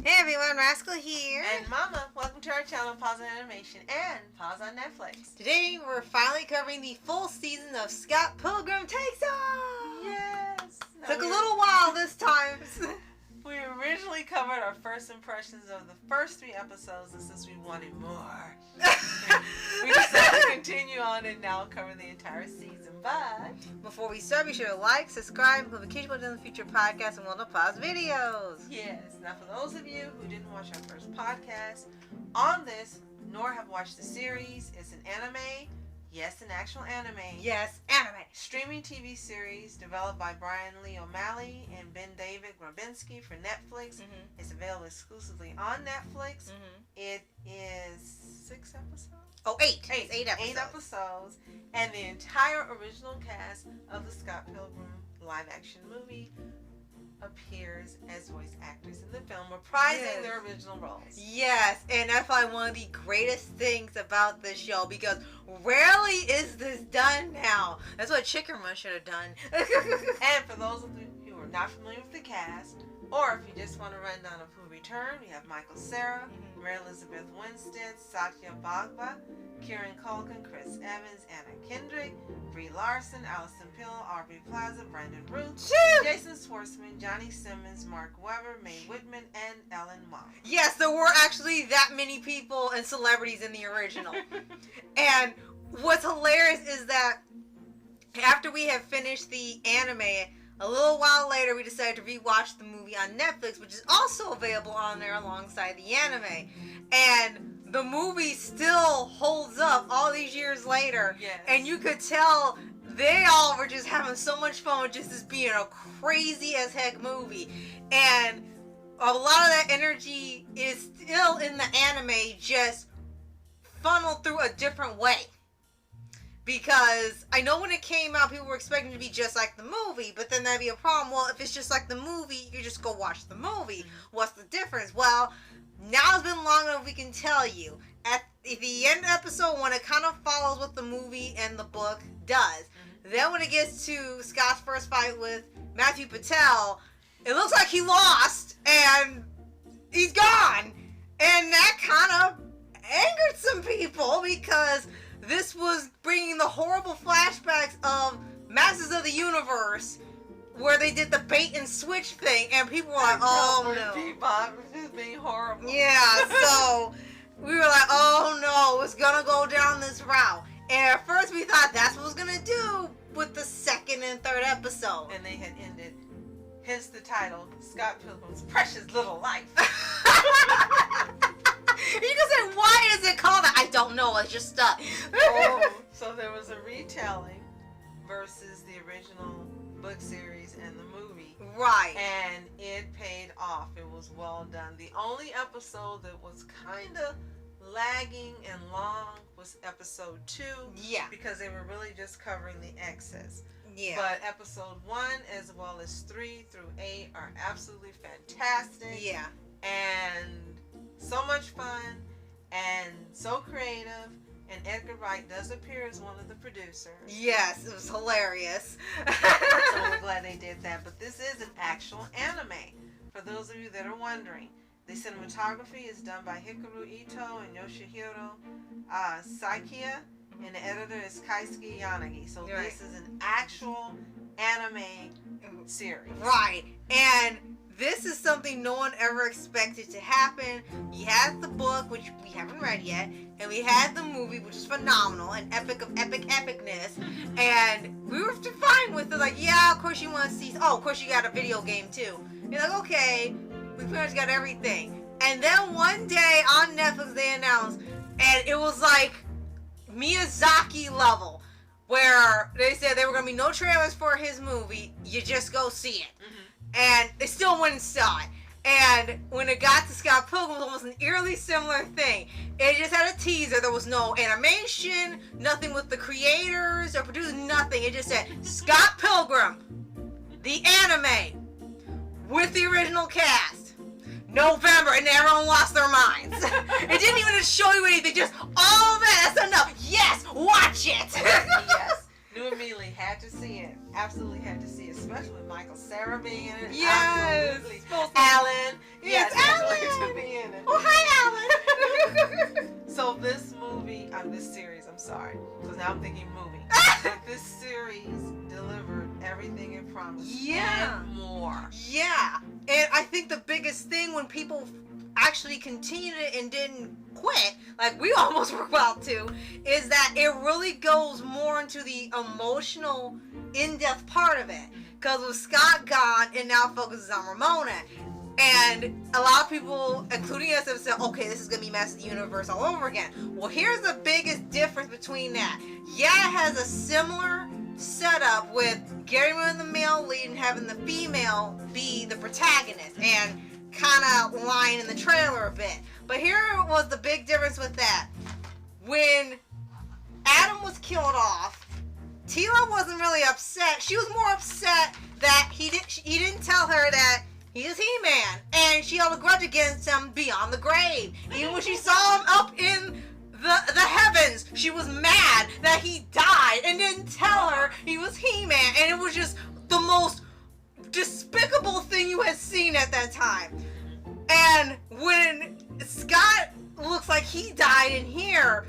Hey everyone, Rascal here. And Mama, welcome to our channel, Paws On Animation and Paws On Netflix. Today we're finally covering the full season of Scott Pilgrim Takes Off. Yes. Took a little while this time. We originally covered our first impressions of the first 3 episodes, and since we wanted more, we decided to continue on and now cover the entire season. But before we start, be sure to like, subscribe, notification button on the future podcasts, and we'll pause videos. Yes. Now, for those of you who didn't watch our first podcast on this, nor have watched the series, it's an anime. Yes, an actual anime. Yes, anime. Streaming TV series developed by Brian Lee O'Malley and Ben David Grabinski for Netflix. Mm-hmm. It's available exclusively on Netflix. Mm-hmm. It is 6 episodes? Oh, 8. 8 episodes. 8 episodes. And the entire original cast of the Scott Pilgrim live-action movie appears as voice actors in the film, reprising their original roles. Yes, and that's probably one of the greatest things about this show, because rarely is this done now. That's what Chicken Run should have done. And for those of you who are not familiar with the cast, or if you just want a rundown of who returned, we have Michael Cera, Mary Elizabeth Winstead, Satya Bhagba, Kieran Culkin, Chris Evans, Anna Kendrick, Brie Larson, Allison Pill, Aubrey Plaza, Brandon Root, Jason Schwartzman, Johnny Simmons, Mark Webber, Mae Whitman, and Ellen Mott. Yes, there were actually that many people and celebrities in the original. And what's hilarious is that after we have finished the anime, a little while later we decided to rewatch the movie on Netflix, which is also available on there alongside the anime. And the movie still holds up all these years later. Yes. And you could tell they all were just having so much fun with just this being a crazy as heck movie. And a lot of that energy is still in the anime, just funneled through a different way. Because I know when it came out, people were expecting it to be just like the movie, but then that'd be a problem. Well, if it's just like the movie, you just go watch the movie. What's the difference? Well, now it's been long enough we can tell you. At the end of episode 1, it kind of follows what the movie and the book does. Then when it gets to Scott's first fight with Matthew Patel, it looks like he lost, and he's gone. And that kind of angered some people, because this was bringing the horrible flashbacks of Masters of the Universe, where they did the bait and switch thing, and people were like, oh no. Bebop is being horrible. Yeah, so we were like, oh no, it's gonna go down this route. And at first we thought that's what it was gonna do with the 2nd and 3rd episode. And they had ended, hence the title, Scott Pilgrim's Precious Little Life. You can say, why is it called that? I don't know, it's just stuck. So there was a retelling versus the original book series and the movie. Right. And it paid off. It was well done. The only episode that was kind of lagging and long was episode 2. Yeah. Because they were really just covering the excess. Yeah. But episode 1 as well as 3 through 8 are absolutely fantastic. Yeah. And so much fun and so creative. And Edgar Wright does appear as one of the producers. Yes, it was hilarious. So we're glad they did that. But this is an actual anime. For those of you that are wondering, the cinematography is done by Hikaru Ito and Yoshihiro Saikia, and the editor is Kaisuke Yanagi. So Right. this is an actual anime series. Right. And this is something no one ever expected to happen. You had the book, which we haven't read yet, and we had the movie, which is phenomenal, an epic of epicness, and we were fine with it. Like, yeah, of course you want to see. Oh, of course you got a video game too. You're like, okay, we pretty much got everything. And then one day on Netflix they announced, and it was like Miyazaki level, where they said there were gonna be no trailers for his movie. You just go see it. And they still went and saw it. And when it got to Scott Pilgrim, it was almost an eerily similar thing. It just had a teaser. There was no animation, nothing with the creators or producers, nothing. It just said, Scott Pilgrim, the anime, with the original cast. November, and everyone lost their minds. It didn't even show you anything, just all that. That's enough. Yes, watch it. Yes. Knew immediately, had to see it. Absolutely had to see it, especially with Michael Cera being in it. Yes. Absolutely. Alan, Yes, It's actually Alan. to be in it. Oh, hi, Alan. So this movie, this series, I'm sorry, because now I'm thinking movie. But this series delivered everything it promised Yeah. and more. Yeah, and I think the biggest thing when people actually continued it and didn't quit, like we almost were about to, is that it really goes more into the emotional, in-depth part of it. Because with Scott gone, it now focuses on Ramona. And a lot of people, including us, have said, okay, this is going to be Master Universe all over again. Well, here's the biggest difference between that. Yeah, it has a similar setup with getting rid of the male lead and having the female be the protagonist and kind of lying in the trailer a bit. But here was the big difference with that. When Adam was killed off, Tila wasn't really upset. She was more upset that he didn't tell her that he is He-Man, and she held a grudge against him beyond the grave. Even when she saw him up in the heavens, she was mad that he died and didn't tell her he was He-Man, and it was just the most despicable thing you had seen at that time. And when Scott looks like he died in here,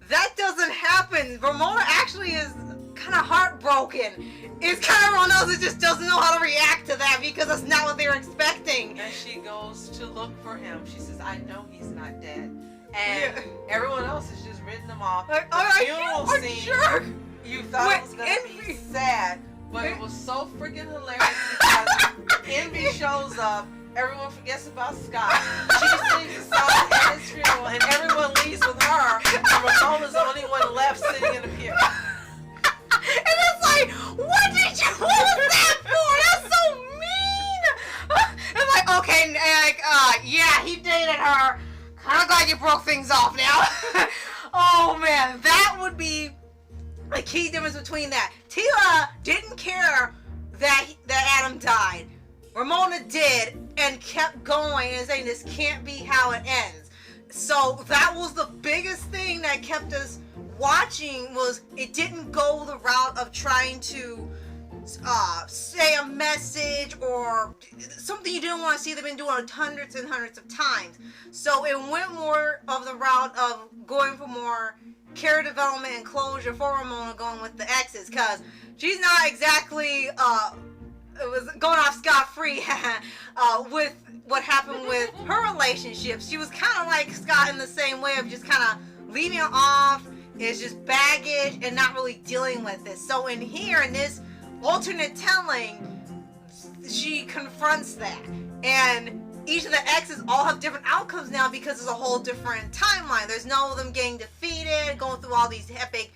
that doesn't happen. Ramona actually is kind of heartbroken. It's kind of one of those that just doesn't know how to react to that because that's not what they were expecting. And she goes to look for him. She says, I know he's not dead. And everyone else has just written him off. Like, The funeral scene, jerk. you thought it was going to be sad, but it was so freaking hilarious because Envy shows up, everyone forgets about Scott. She sings a song at his funeral, and everyone leaves with her, and Ramona's the only one left sitting in the pew. And it's like, what was that for? That's so mean. It's like, okay, yeah, he dated her. Kind of glad you broke things off now. Oh man, that would be the key difference between that. Tila didn't care that Adam died. Ramona did and kept going and saying this can't be how it ends. So that was the biggest thing that kept us watching, was it didn't go the route of trying to say a message or something you didn't want to see. They've been doing hundreds and hundreds of times. So it went more of the route of going for more character development and closure for Ramona, going with the exes, because she's not exactly it was going off scot-free with what happened with her relationships. She was kind of like Scott in the same way of just kind of leaving it off. It's just baggage and not really dealing with it. So in here, in this alternate telling, she confronts that. And each of the exes all have different outcomes now because it's a whole different timeline. There's no of them getting defeated, going through all these epic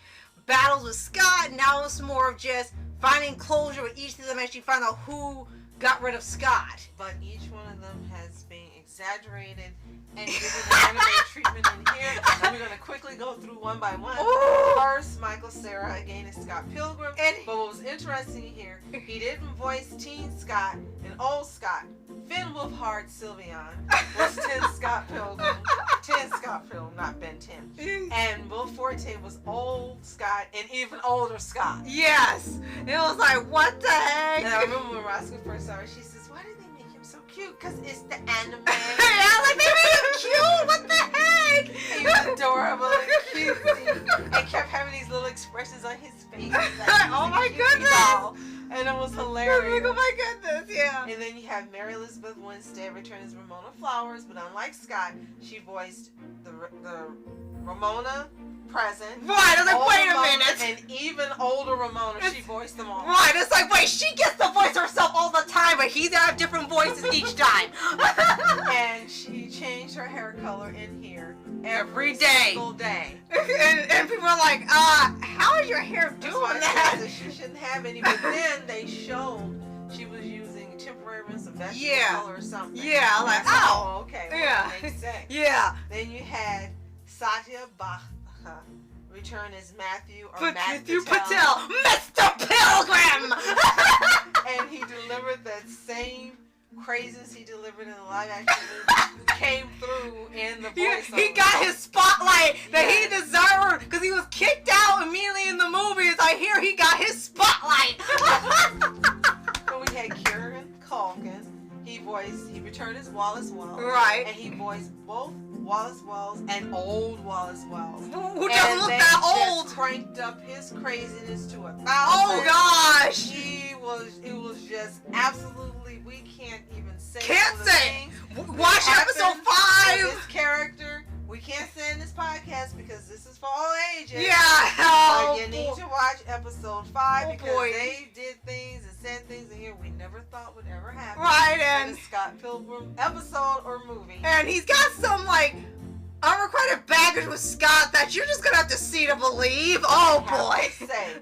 battles with Scott. Now it's more of just finding closure with each of them as she finds out who got rid of Scott. But each one of them has been exaggerated and given the anime treatment in here. And we're going to quickly go through one by one. Ooh. First, Michael Cera, again, is Scott Pilgrim. But what was interesting here, he didn't voice Teen Scott and Old Scott. Finn Wolfhard Sylveon was Tin Scott Pilgrim. Tin Scott Pilgrim, not Ben 10. And Will Forte was Old Scott and even older Scott. Yes. It was like, what the heck? And I remember when Roscoe first saw her, she says, why did they make him so cute? Because it's the anime. Yeah, like they made him cute. What the heck? He was adorable and cutesy and kept having these little expressions on his face. Like Oh my cute goodness. doll. And it was hilarious. Oh my goodness, yeah. And then you have Mary Elizabeth Winstead return as Ramona Flowers, but unlike Scott, she voiced the Ramona present. Right, I was like, older wait a Ramona, minute. And even older Ramona, she voiced them all. Right, it's like, wait, she gets to voice herself all the time, but he's gonna have different voices each time. And she changed her hair color in here Every day. single day. and people are like, how is your hair That's doing why that? she shouldn't have any. But then they showed she was using temporary rinse of vegetable Yeah. color or something. Yeah, like, That's like, oh. okay. Well, Yeah. that makes sense. Yeah. Then you had Satya Baha return as Matthew or But Matthew Patel, Mr. Pilgrim! And he delivered that same craziness he delivered in the live action movie came through in the voiceover. He got his spotlight that he deserved because he was kicked out immediately in the movies. I hear he got his spotlight. So we had Kieran Culkin. he returned as Wallace Wells. Right. And he voiced both Wallace Wells and old Wallace Wells. Who doesn't look that old? Just cranked up his craziness to 1,000. Oh gosh! It was just absolutely, we can't even say. Can't say. Watch episode 5. This character, we can't say in this podcast because this is for all ages. Yeah. But you need to watch episode 5 because boy. They did things and said things in here we never thought would ever happen. Right, in and a Scott Pilgrim episode or movie. And he's got some like unrequited baggage with Scott that you're just gonna have to see to believe. Oh boy. Say,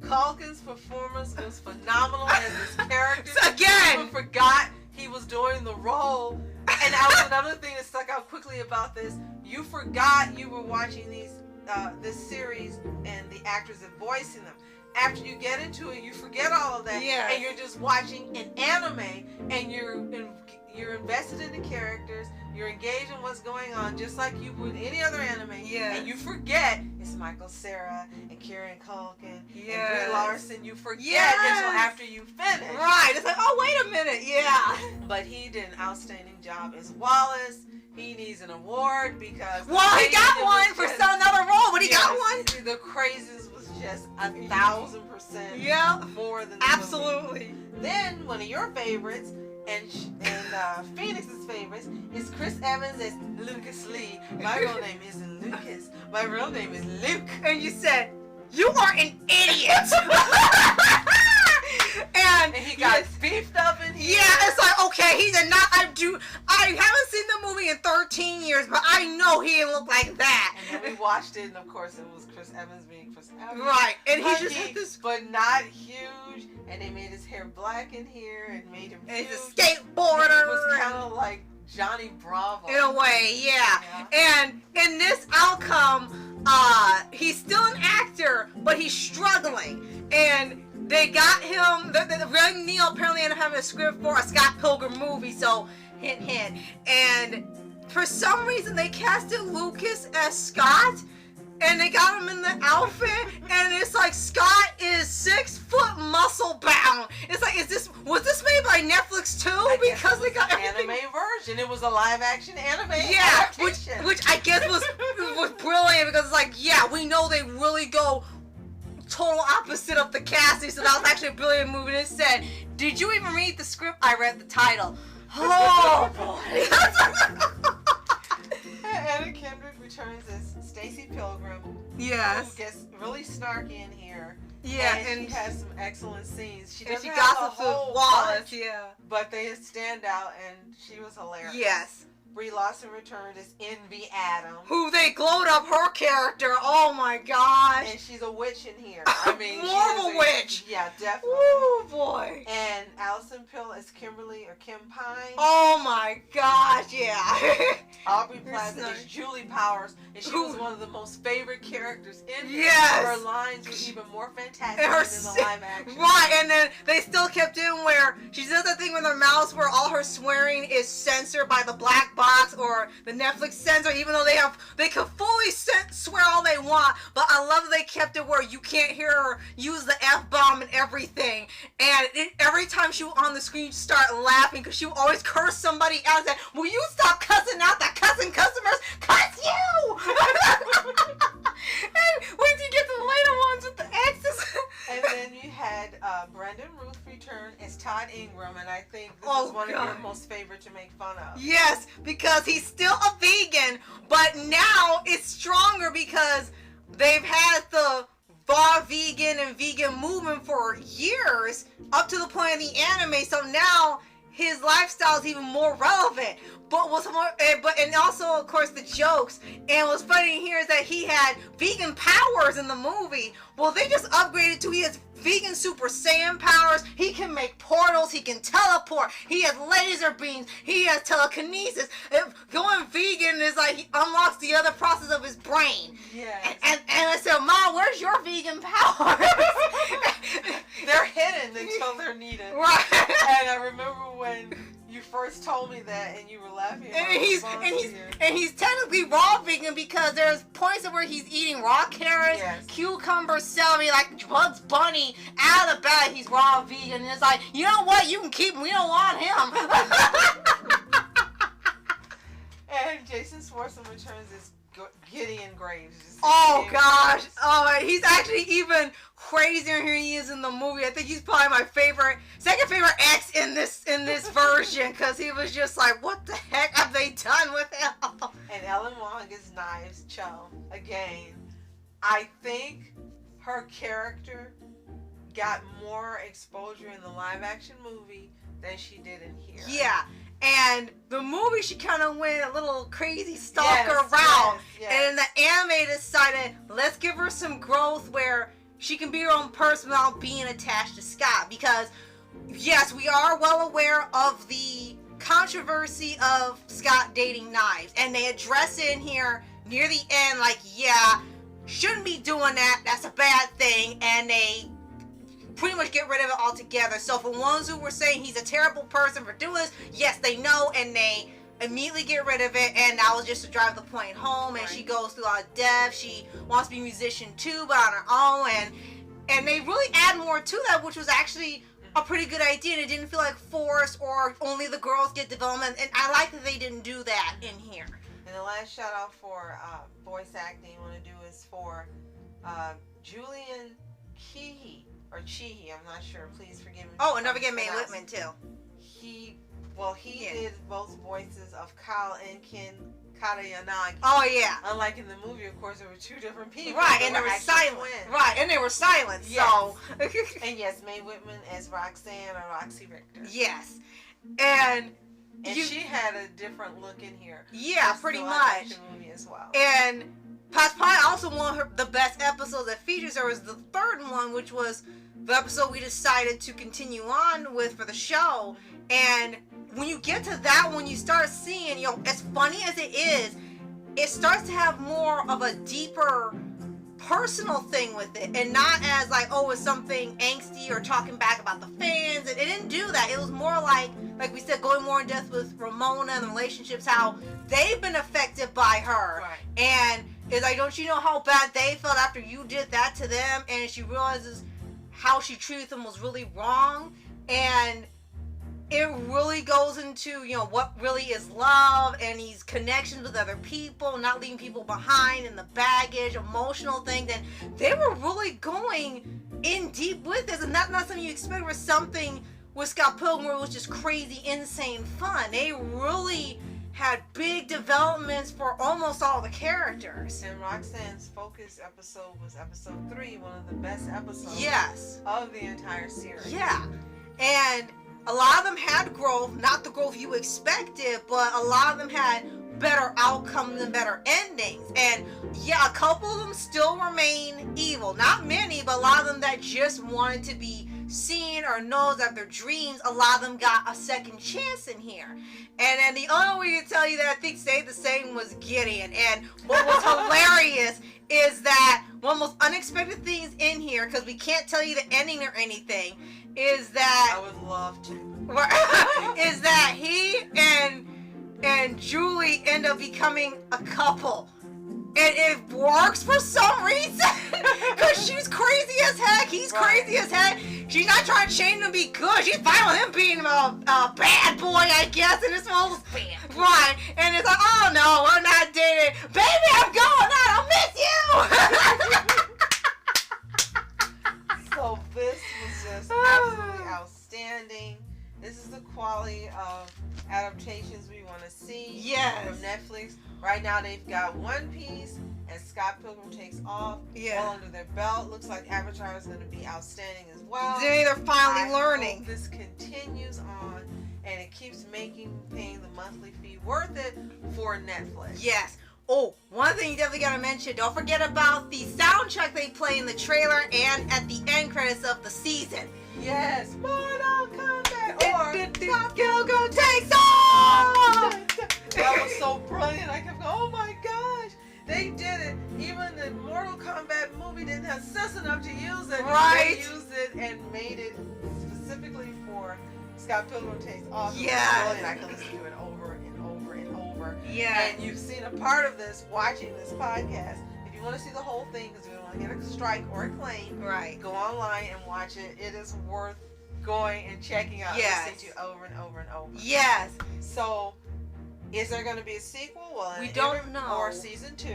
Culkin's performance was phenomenal as this character. Again, Even forgot he was doing the role. And that was another thing that stuck out quickly about this. You forgot you were watching this series and the actors are voicing them. After you get into it, you forget all of that, yes. and you're just watching an anime, and you're invested in the characters. You're engaged in what's going on, just like you would any other anime. Yes. And you forget it's Michael Cera and Kieran Culkin and Brie Larson. You forget until after you finish. Right. It's like, oh, wait a minute. Yeah. But he did an outstanding job as Wallace. He needs an award because... Well, he got one for another role, but he got one. The craziness was just 1,000% more than the absolutely. movie. Then, one of your favorites, and Phoenix's favorites, is Chris Evans as Lucas Lee. My real name isn't Lucas. My real name is Luke. And you said, you are an idiot. And he got beefed up in here. Yeah, it's like, okay, he did not. I haven't seen the movie in 13 years, but I know he didn't look like that. And then we watched it, and of course, it was Chris Evans being Chris Evans. Right, and he Hunky, just had this, but not huge. And they made his hair black in here and made him. And he's a huge. skateboarder. He was kind of like Johnny Bravo. In a way, yeah. And in this outcome, he's still an actor, but he's struggling. And they got him, Greg Neal apparently ended up having a script for a Scott Pilgrim movie, so hint, hint. And for some reason, they casted Lucas as Scott, and they got him in the outfit, and it's like Scott is 6 foot muscle bound. It's like, was this made by Netflix too? Because they got everything. Anime version. It was a live action anime. Yeah, which I guess was brilliant because it's like, yeah, we know they really go total opposite of the casting, so that was actually a brilliant movie. And it said, did you even read the script? I read the title. Oh boy. Anna Kendrick returns as Stacy Pilgrim. Yes. Who gets really snarky in here. Yeah, and she has some excellent scenes. She gossiped have with Wallace, yeah. But they stand out, and she was hilarious. Yes. Brie Larson returned as Envy Adams. Who they glowed up her character. Oh my gosh. And she's a witch in here. I mean, more of a witch. Yeah, definitely. Oh boy. And Allison Pill as Kimberly or Kim Pine. Oh my gosh, yeah. Aubrey Plaza is Julie Powers, and she was one of the most favorite characters in here. Yes. Her lines were even more fantastic than the live action. Right, and then they still kept in where she does that thing with her mouth where all her swearing is censored by the black box or the Netflix censor, even though they can fully swear all they want. But I love that they kept it where you can't hear her use the F-bomb and everything. And every time she was on the screen, you start laughing because she would always curse somebody else. That, will you stop cussing out the cussing customers? Cuss you! And when you get to the later ones with the X's. And then you had Brendan Ruth return as Todd Ingram, and I think this is one of your most favorite to make fun of. Yes, because he's still a vegan, but now it's stronger because they've had the raw vegan and vegan movement for years, up to the point of the anime, so now his lifestyle is even more relevant. And also, of course, the jokes. And what's funny here is that he had vegan powers in the movie. Well, they just upgraded to he has vegan Super Saiyan powers. He can make portals. He can teleport. He has laser beams. He has telekinesis. Going vegan is like he unlocks the other process of his brain. Yes. And I said, Mom, where's your vegan powers? They're hidden until they're needed. Right. And I remember when you first told me that, and you were laughing. And he's technically raw vegan because there's points where he's eating raw carrots, cucumber, celery, like Bugs Bunny out of the bag. He's raw vegan, and it's like, you know what? You can keep him. We don't want him. Force Returns is Gideon Graves. Oh Gideon gosh! Graves. Oh, he's actually even crazier here he is in the movie. I think he's probably my second favorite ex in this version, because he was just like, what the heck have they done with him? And Ellen Wong is Knives Cho again. I think her character got more exposure in the live action movie than she did in here. Yeah. And the movie, she kind of went a little crazy stalker route. Yes. And in the anime decided, let's give her some growth where she can be her own person without being attached to Scott. Because, yes, we are well aware of the controversy of Scott dating Knives. And they address it in here near the end, like, yeah, shouldn't be doing that. That's a bad thing. And they pretty much get rid of it altogether. So for ones who were saying he's a terrible person for doing this, yes, they know, and they immediately get rid of it, and that was just to drive the point home. And she goes through all death. She wants to be a musician too, but on her own, and they really add more to that, which was actually a pretty good idea, and it didn't feel like forced or only the girls get development, and I like that they didn't do that in here. And the last shout out for voice acting I want to do is for Julian Keehee. Or Chihi, I'm not sure. Please forgive me. Oh, and don't forget Mae Whitman too. He did both voices of Kyle and Ken Katayanagi. Oh yeah. Unlike in the movie, of course, there were two different people. Right, and they were silent. Right, and they were silent. Yes. So. And yes, Mae Whitman as Roxanne or Roxy Richter. Yes, and she had a different look in here. Yeah, pretty much. Movie as well. And Paspai also won the best episode that features her was the third one, which was the episode we decided to continue on with for the show. And when you get to that one, you start seeing, as funny as it is, it starts to have more of a deeper personal thing with it, and not as like, oh, it's something angsty or talking back about the fans. It didn't do that. It was more like we said, going more in depth with Ramona and the relationships, how they've been affected by her. Right. And it's like, don't you know how bad they felt after you did that to them? And she realizes how she treated them was really wrong. And it really goes into, what really is love and these connections with other people, not leaving people behind, and the baggage, emotional things. And they were really going in deep with this. And that's not something you expect for something with Scott Pilgrim where it was just crazy, insane fun. They really had big developments for almost all the characters. And Roxanne's focus episode was episode 3, one of the best episodes of the entire series. Yeah. And a lot of them had growth, not the growth you expected, but a lot of them had better outcomes and better endings. And yeah, a couple of them still remain evil. Not many, but a lot of them that just wanted to be seen or knows that their dreams, a lot of them got a second chance in here. And then the only way to tell you that I think stayed the same was Gideon. And what was hilarious is that one of the most unexpected things in here, because we can't tell you the ending or anything, is that I would love to. is that he and Julie end up becoming a couple. And it works for some reason. Because she's crazy as heck. He's crazy as heck. She's not trying to change him to be good. She's fine with him being a bad boy, I guess. And it's most right. And it's like, oh no, we're not dating. Baby, I'm going out. I'll miss you. So this was just absolutely outstanding. This is the quality of adaptations we want to see from Netflix. Right now they've got One Piece and Scott Pilgrim Takes Off well under their belt. Looks like Avatar is going to be outstanding as well. They're finally learning. Hope this continues on and it keeps making paying the monthly fee worth it for Netflix. Yes. Oh, one thing you definitely gotta mention, don't forget about the soundtrack they play in the trailer and at the end credits of the season. Yes, Mortal Kombat or Pilgrim Takes Off! That was so brilliant. I kept going, oh my gosh, they did it. Even the Mortal Kombat movie didn't have sense enough to use it. Right. They used it and made it specifically for Scott Pilgrim Takes Off. Yeah. Brilliant. I can listen to it over and over and over. Yeah. And you've seen a part of this watching this podcast. If you want to see the whole thing, because we don't want to get a strike or a claim, go online and watch it. It is worth going and checking out. Yes. Listening to over and over and over. Yes. So Is there going to be a sequel? Well, we don't know. Or season 2.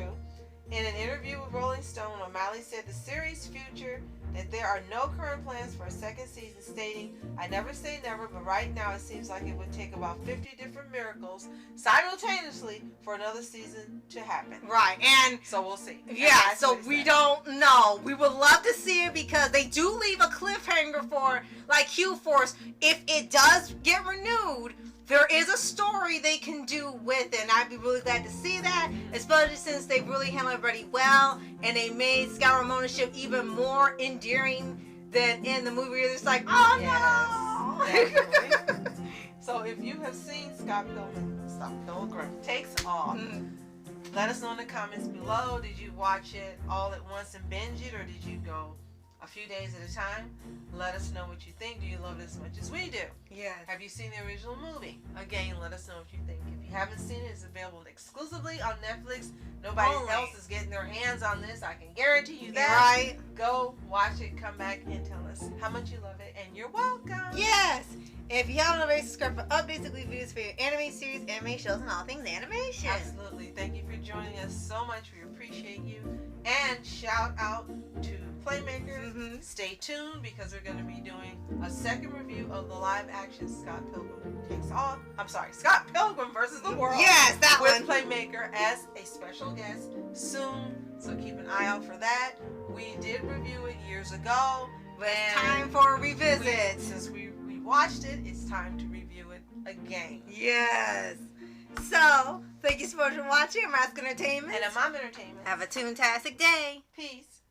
In an interview with Rolling Stone, O'Malley said the series' future that there are no current plans for a second season, stating, "I never say never, but right now it seems like it would take about 50 different miracles simultaneously for another season to happen." Right, and so we'll see. Yeah, so we don't know. We would love to see it because they do leave a cliffhanger for, like, Q-Force. If it does get renewed, there is a story they can do with it, and I'd be really glad to see that, especially since they really handled everybody well, and they made Scout Ramona's ship even more endearing than in the movie. It's like, oh no! Definitely. So if you have seen Scott Pilgrim Takes Off, let us know in the comments below. Did you watch it all at once and binge it, or did you go a few days at a time? Let us know what you think. Do you love it as much as we do? Yes. Have you seen the original movie? Again, let us know what you think. If you haven't seen it, it's available exclusively on Netflix. Nobody else is getting their hands on this. I can guarantee you that. Right. Go watch it, come back, and tell us how much you love it, and you're welcome. Yes. If you haven't already, subscribe for updates, weekly reviews for your anime series, anime shows, and all things animation. Absolutely. Thank you for joining us so much. We appreciate you. And shout out to Playmakers. Stay tuned because we're going to be doing a second review of the live action Scott Pilgrim Takes Off. I'm sorry, Scott Pilgrim versus the World. Yes, that with one. Playmaker as a special guest soon. So keep an eye out for that. We did review it years ago. But it's time for a revisit. Since we watched it, it's time to review it again. Yes. So, thank you so much for watching Mask Entertainment. And Mom Entertainment. Have a toontastic day. Peace.